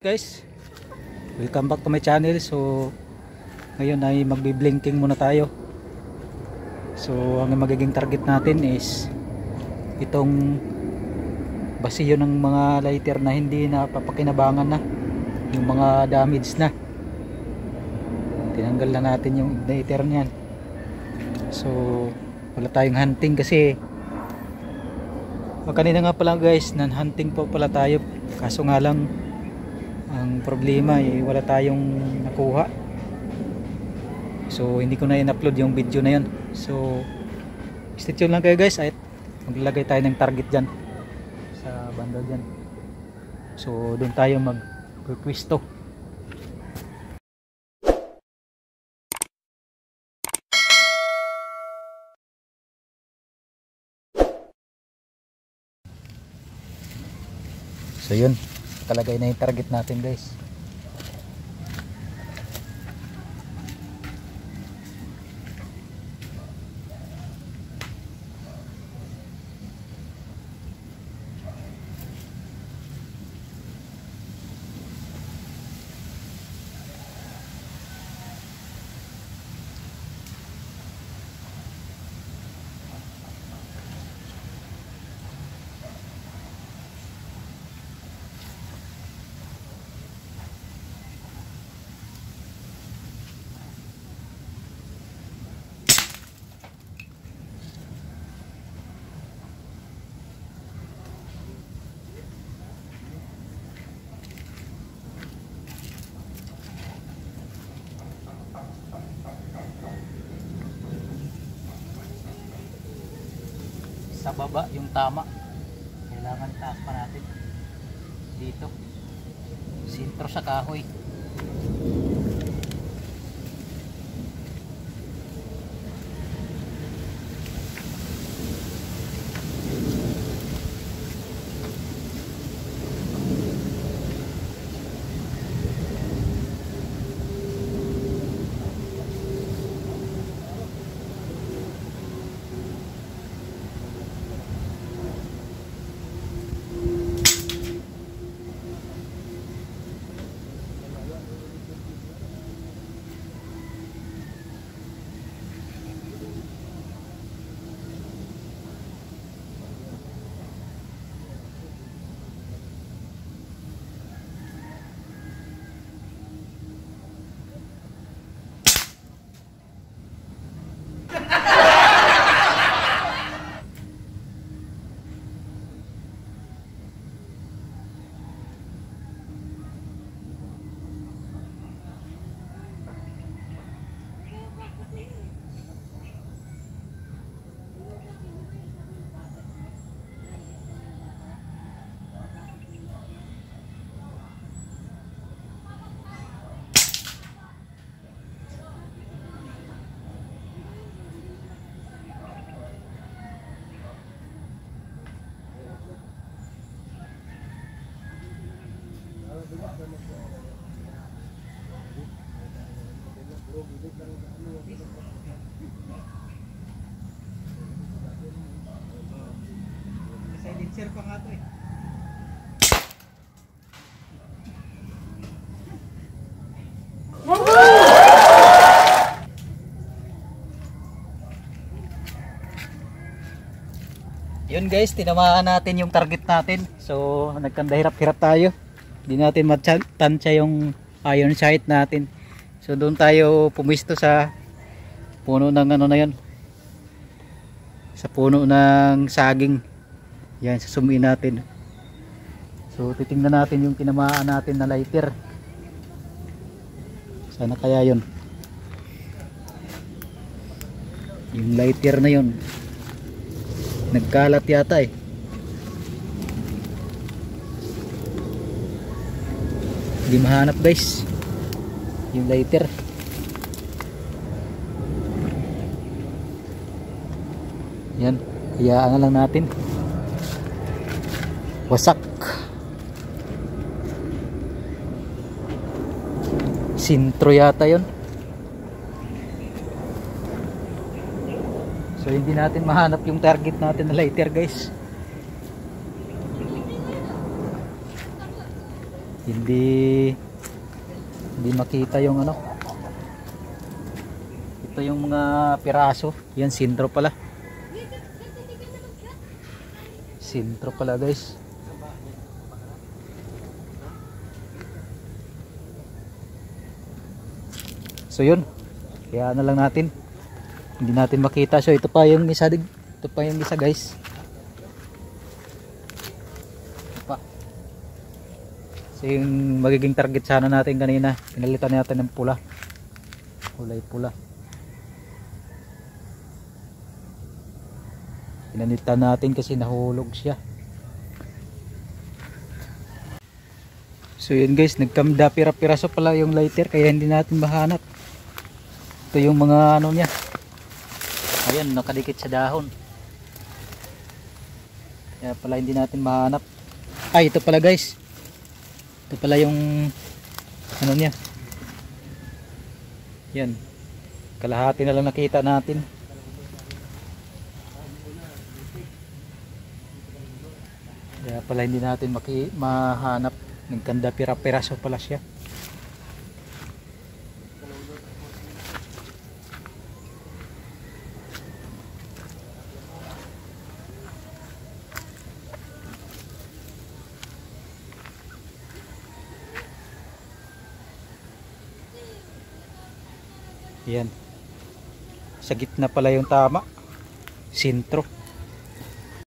guys, welcome back to my channel. So ngayon ay magbi-blinking muna tayo. So ang magiging target natin is itong basiyo ng mga lighter na hindi na papakinabangan na, yung mga damage na. Tinanggal na natin yung igniter niyan. So wala tayong hunting kasi kanina nga pala guys, nan-hunting po pala tayo, kaso nga lang ang problema wala tayong nakuha. So hindi ko na in-upload yung video na yun. So stay tuned lang kayo guys, at maglalagay tayo ng target dyan sa banda dyan. So doon tayo mag-pwesto. So yun, talagay na yung target natin guys. Sa baba yung tama, kailangan taas pa natin dito, sentro sa kahoy. Silencer pa nga to eh. Yun guys, tinamaan natin yung target natin. So nagkandahirap-hirap tayo, hindi natin matansya yung iron sight natin. So doon tayo pumisto sa puno ng ano na yun, sa puno ng saging. Yan, sasumiin natin. So titingnan natin yung tinamaan natin na lighter. Sana kaya yun, yung lighter na yun nagkalat yata eh. Hindi mahanap guys yung lighter. Yan, hayaan na lang natin. Wasak. Sintro yata yun. So hindi natin mahanap yung target natin na lighter guys. hindi makita yung ano. Ito yung mga piraso. Yan, sintro pala. Sintro pala guys. So yun, kaya na lang natin, hindi natin makita. So ito pa yung isa, guys. Ito pa. So yung magiging target sana natin kanina, pinalitan natin ng pula, kulay pula. Pinalitan natin kasi nahulog siya. So yun guys, nagkamda pira-piraso pala yung lighter, kaya hindi natin mahanap. Ito yung mga ano niya. Ayan, nakadikit sa dahon. Kaya pala hindi natin mahanap. Ay, ito pala guys. Ito pala yung ano niya. Yan. Kalahati na lang nakita natin. Kaya pala hindi natin mahanap. Nagkanda pira-piraso pala siya. Yan. Sa gitna pala yung tama. Sintro.